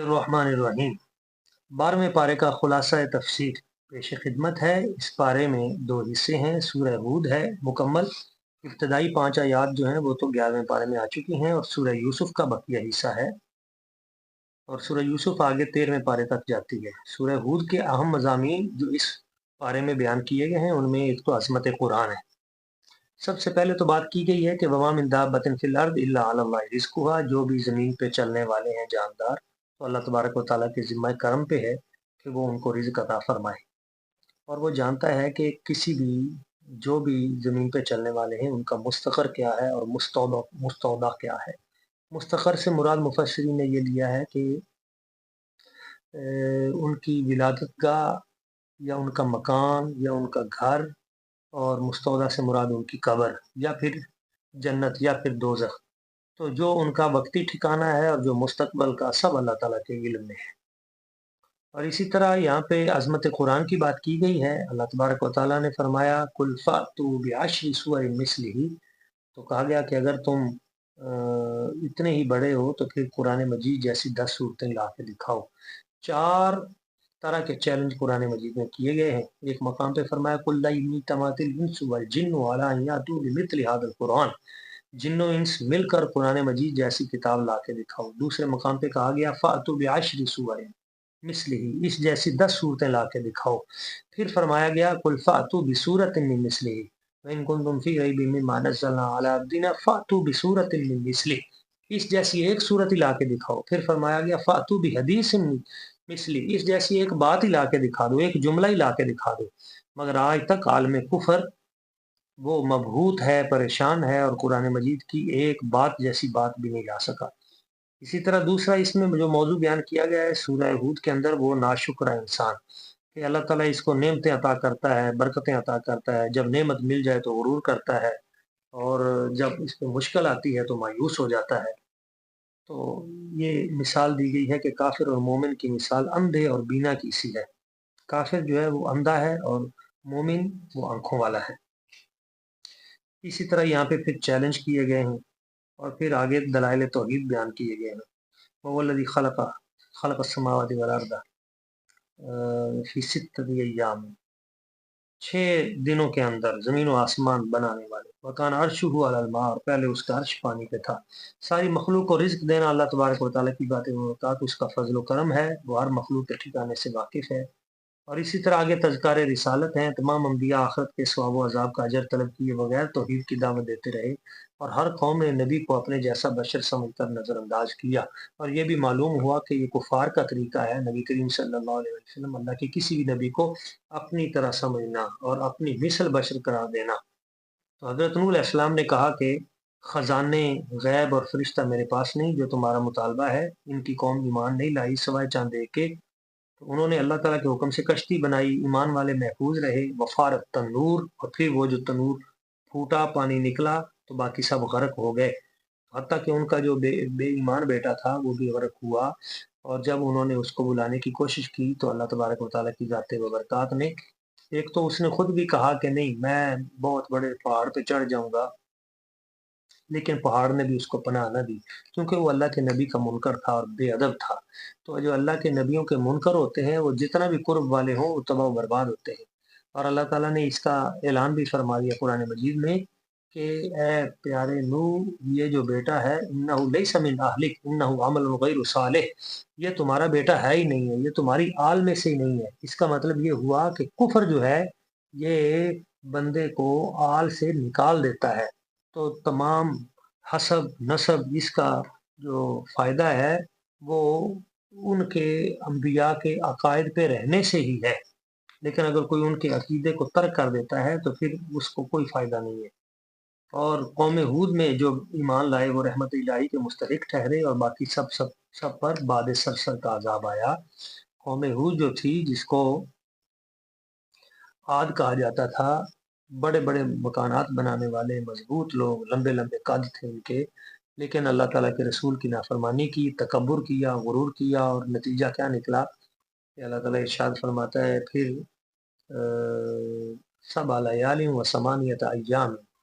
الرحمن الرحیم 12ویں پارے کا خلاصہ تفسیر پیش خدمت ہے۔ اس پارے میں دو حصے ہیں۔ سورہ ہود ہے مکمل، ابتدائی 5 آیات جو ہیں وہ تو 11ویں پارے میں آ چکی ہیں، اور سورہ یوسف کا بقیہ حصہ ہے، اور سورہ یوسف آگے 13ویں پارے تک جاتی ہے۔ سورہ ہود کے اہم مضامین جو اس پارے میں بیان کیے گئے ہیں ان میں ایک تو عظمت قرآن ہے۔ سب سے پہلے تو بات کی گئی ہے کہ وما من دابۃ فی الارض الا علی اللہ رزقھا، جو بھی زمین پہ چلنے والے ہیں جاندار، تو اللہ تبارک و تعالیٰ کے ذمہ کرم پہ ہے کہ وہ ان کو رزق عطا فرمائے، اور وہ جانتا ہے کہ کسی بھی جو بھی زمین پہ چلنے والے ہیں ان کا مستقر کیا ہے اور مستودع کیا ہے۔ مستقر سے مراد مفسرین نے یہ لیا ہے کہ ان کی ولادت گاہ یا ان کا مکان یا ان کا گھر، اور مستودع سے مراد ان کی قبر یا پھر جنت یا پھر دوزخ۔ تو جو ان کا وقتی ٹھکانہ ہے اور جو مستقبل کا، سب اللہ تعالیٰ کے علم میں ہے۔ اور اسی طرح یہاں پہ عظمت قرآن کی بات کی گئی ہے۔ اللہ تبارک و تعالیٰ نے فرمایا قل فأتوا بعشر سور مثلہ، تو کہا گیا کہ اگر تم اتنے ہی بڑے ہو تو پھر قرآن مجید جیسی 10 صورتیں لا کے دکھاؤ۔ 4 طرح کے چیلنج قرآن مجید میں کیے گئے ہیں۔ ایک مقام پہ فرمایا قل لا اجتمعت الانس والجن علی ان یأتوا بمثل هذا القرآن، جن و انس مل کر قرآن مجید جیسی کتاب لا کے دکھاؤ۔ دوسرے مقام پہ کہا گیا فأتوا بعشر سور مثلہ، اس جیسی 10 صورتیں لا کے دکھاؤ۔ پھر فرمایا گیا قل فأتوا بسورۃ من مثلہ وإن کنتم فی ریب مما نزلنا علی عبدنا فأتوا بسورۃ من مثلہ، اس جیسی ایک صورت ہی لا کے دکھاؤ۔ پھر فرمایا گیا فأتوا بحدیث مثلی، اس جیسی ایک بات ہی لا کے دکھا دو، ایک جملہ ہی لا کے دکھا دو۔ مگر آج تک عالم کفر وہ مبہوت ہے، پریشان ہے، اور قرآن مجید کی ایک بات جیسی بات بھی نہیں لا سکا۔ اسی طرح دوسرا اس میں جو موضوع بیان کیا گیا ہے سورہ ہود کے اندر، وہ ناشکرہ انسان، کہ اللہ تعالیٰ اس کو نعمتیں عطا کرتا ہے، برکتیں عطا کرتا ہے، جب نعمت مل جائے تو غرور کرتا ہے، اور جب اس پہ مشکل آتی ہے تو مایوس ہو جاتا ہے۔ تو یہ مثال دی گئی ہے کہ کافر اور مومن کی مثال اندھے اور بینا کی سی ہے۔ کافر جو ہے وہ اندھا ہے اور مومن وہ آنکھوں والا ہے۔ اسی طرح یہاں پہ پھر چیلنج کیے گئے ہیں، اور پھر آگے دلائل توحید بیان کیے گئے ہیں۔ وہ الذی خلق السماوات والارض فی 6 ایام، 6 دنوں کے اندر زمین و آسمان بنانے والے۔ وکان عرشہ علی الماء، اور پہلے اس کا عرش پانی پہ تھا۔ ساری مخلوق کو رزق دینا اللہ تبارک و تعالیٰ کی باتیں ہوتا، تو اس کا فضل و کرم ہے، وہ ہر مخلوق کے ٹھکانے سے واقف ہے۔ اور اسی طرح آگے تذکار رسالت ہیں، تمام انبیاء آخرت کے ثواب و عذاب کا اجر طلب کیے بغیر توحید کی دعوت دیتے رہے، اور ہر قوم نے نبی کو اپنے جیسا بشر سمجھ کر نظر انداز کیا۔ اور یہ بھی معلوم ہوا کہ یہ کفار کا طریقہ ہے، نبی کریم صلی اللہ علیہ وسلم اللہ کے کسی بھی نبی کو اپنی طرح سمجھنا اور اپنی مثل بشر قرار دینا۔ تو حضرت نوح علیہ السلام نے کہا کہ خزانے غیب اور فرشتہ میرے پاس نہیں، جو تمہارا مطالبہ ہے۔ ان کی قوم ایمان نہیں لائی سوائے چاند ایک کے، تو انہوں نے اللہ تعالیٰ کے حکم سے کشتی بنائی، ایمان والے محفوظ رہے۔ وفارت تنور، اور پھر وہ جو تنور پھوٹا، پانی نکلا تو باقی سب غرق ہو گئے، حتیٰ کہ ان کا جو بے ایمان بیٹا تھا وہ بھی غرق ہوا۔ اور جب انہوں نے اس کو بلانے کی کوشش کی تو اللہ تبارک و تعالیٰ کی ذات و برکات نے، ایک تو اس نے خود بھی کہا کہ نہیں میں بہت بڑے پہاڑ پہ چڑھ جاؤں گا، لیکن پہاڑ نے بھی اس کو پناہ نہ دی، کیونکہ وہ اللہ کے نبی کا منکر تھا اور بے ادب تھا۔ تو جو اللہ کے نبیوں کے منکر ہوتے ہیں وہ جتنا بھی قرب والے ہوں وہ تباہ و برباد ہوتے ہیں۔ اور اللہ تعالیٰ نے اس کا اعلان بھی فرما دیا قرآن مجید میں کہ اے پیارے نوح، یہ جو بیٹا ہے انہ لیس من اہلک انہ عمل غیر صالح، یہ تمہارا بیٹا ہے ہی نہیں ہے، یہ تمہاری آل میں سے ہی نہیں ہے۔ اس کا مطلب یہ ہوا کہ کفر جو ہے یہ بندے کو آل سے نکال دیتا ہے۔ تو تمام حسب نسب اس کا جو فائدہ ہے وہ ان کے انبیاء کے عقائد پہ رہنے سے ہی ہے، لیکن اگر کوئی ان کے عقیدے کو ترک کر دیتا ہے تو پھر اس کو کوئی فائدہ نہیں ہے۔ اور قوم ہود میں جو ایمان لائے وہ رحمت الہی کے مستحق ٹھہرے، اور باقی سب پر بعد سرسر کا عذاب آیا۔ قوم ہود جو تھی، جس کو عاد کہا جاتا تھا، بڑے بڑے مکانات بنانے والے مضبوط لوگ، لمبے لمبے قد تھے ان کے، لیکن اللہ تعالیٰ کے رسول کی نافرمانی کی، تکبر کیا، غرور کیا، اور نتیجہ کیا نکلا کہ اللہ تعالیٰ ارشاد فرماتا ہے پھر سبع لیال و ثمانیۃ ایام،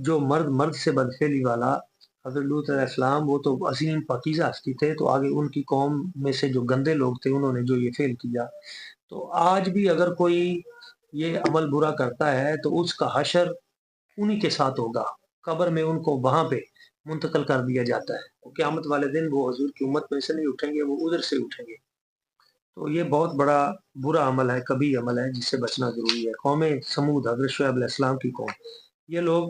جو مرد مرد سے بدفعلی والا حضرت لوط علیہ السلام، وہ تو عظیم پاکیزہ ہستی تھے، تو آگے ان کی قوم میں سے جو گندے لوگ تھے انہوں نے جو یہ فعل کیا، تو آج بھی اگر کوئی یہ عمل برا کرتا ہے تو اس کا حشر انہی کے ساتھ ہوگا، قبر میں ان کو وہاں پہ منتقل کر دیا جاتا ہے، قیامت والے دن وہ حضور کی امت میں سے نہیں اٹھیں گے، وہ ادھر سے اٹھیں گے۔ تو یہ بہت بڑا برا عمل ہے، کبھی عمل ہے جس سے بچنا ضروری ہے۔ قوم سمود، حضرت شعیب علیہ السلام کی قوم، یہ لوگ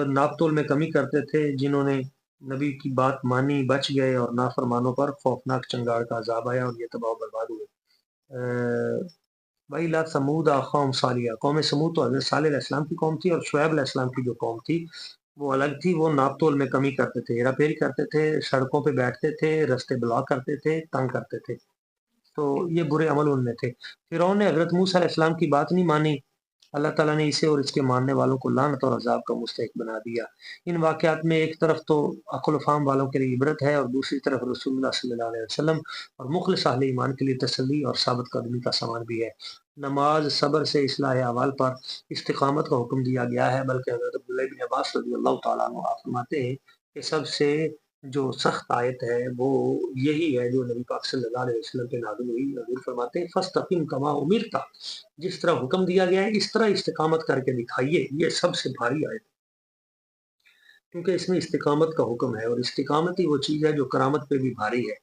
ناپ تول میں کمی کرتے تھے، جنہوں نے نبی کی بات مانی بچ گئے، اور نافرمانوں پر خوفناک چنگاڑ کا عذاب آیا اور یہ تباہ و برباد ہوئے۔ بھائی لا سمود قوم صالحہ، قوم سمود تو حضرت صالح علیہ السلام کی قوم تھی، اور شعیب علیہ السلام کی جو قوم تھی وہ الگ تھی۔ وہ ناپ تول میں کمی کرتے تھے، ہیرا پھیری کرتے تھے، سڑکوں پہ بیٹھتے تھے، رستے بلاک کرتے تھے، تنگ کرتے تھے، تو یہ برے عمل ان میں تھے۔ فرعون نے حضرت موسیٰ علیہ السلام کی بات نہیں مانی، اللہ تعالیٰ نے اسے اور اس کے ماننے والوں کو لعنت اور عذاب کا مستحق بنا دیا۔ ان واقعات میں ایک طرف تو عقل و فہم والوں کے لیے عبرت ہے، اور دوسری طرف رسول اللہ صلی اللہ علیہ وسلم اور مخلص اہل ایمان کے لیے تسلی اور ثابت قدمی کا سامان بھی ہے۔ نماز، صبر سے اصلاح احوال پر استقامت کا حکم دیا گیا ہے، بلکہ حضرت عبداللہ بن عباس رضی اللہ تعالیٰ عنہ آپ فرماتے ہیں کہ سب سے جو سخت آیت ہے وہ یہی ہے جو نبی پاک صلی اللہ علیہ وسلم پہ نازل ہوئی۔ حضور فرماتے ہیں فَاسْتَقِمْ كَمَا أُمِرْتَ، جس طرح حکم دیا گیا ہے اس طرح استقامت کر کے دکھائیے۔ یہ سب سے بھاری آیت، کیونکہ اس میں استقامت کا حکم ہے، اور استقامت ہی وہ چیز ہے جو کرامت پہ بھی بھاری ہے۔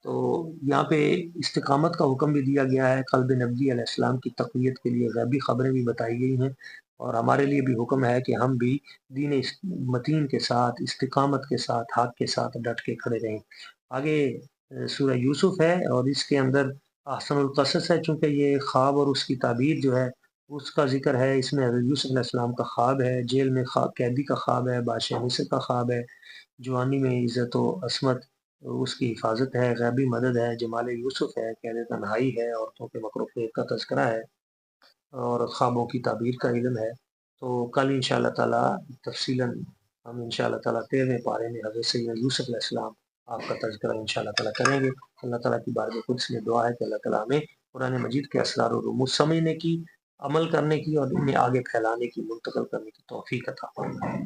تو یہاں پہ استقامت کا حکم بھی دیا گیا ہے، قلب نبی علیہ السلام کی تقویت کے لیے غیبی خبریں بھی بتائی گئی ہیں، اور ہمارے لیے بھی حکم ہے کہ ہم بھی دین متین کے ساتھ، استقامت کے ساتھ، حق کے ساتھ ڈٹ کے کھڑے رہیں۔ آگے سورہ یوسف ہے، اور اس کے اندر احسن القصص ہے، چونکہ یہ خواب اور اس کی تعبیر جو ہے اس کا ذکر ہے۔ اس میں حضرت یوسف علیہ السلام کا خواب ہے، جیل میں قیدی کا خواب ہے، بادشاہ مصر کا خواب ہے، جوانی میں عزت و عصمت اس کی حفاظت ہے، غیبی مدد ہے، جمال یوسف ہے، قید تنہائی ہے، عورتوں کے مکر و فریب کا تذکرہ ہے، اور خوابوں کی تعبیر کا علم ہے۔ تو کل انشاءاللہ تعالیٰ تفصیلاً ہم انشاءاللہ تعالیٰ 13ویں پارے میں حضرت سیدنا یوسف علیہ السلام آپ کا تذکرہ انشاءاللہ تعالیٰ کریں گے۔ اللہ تعالیٰ کی بارگاہ قدس میں دعا ہے کہ اللہ تعالیٰ ہمیں قرآن مجید کے اسرار و رموز سمجھنے کی، عمل کرنے کی، اور انہیں آگے پھیلانے کی، منتقل کرنے کی توفیق عطا فرمائے۔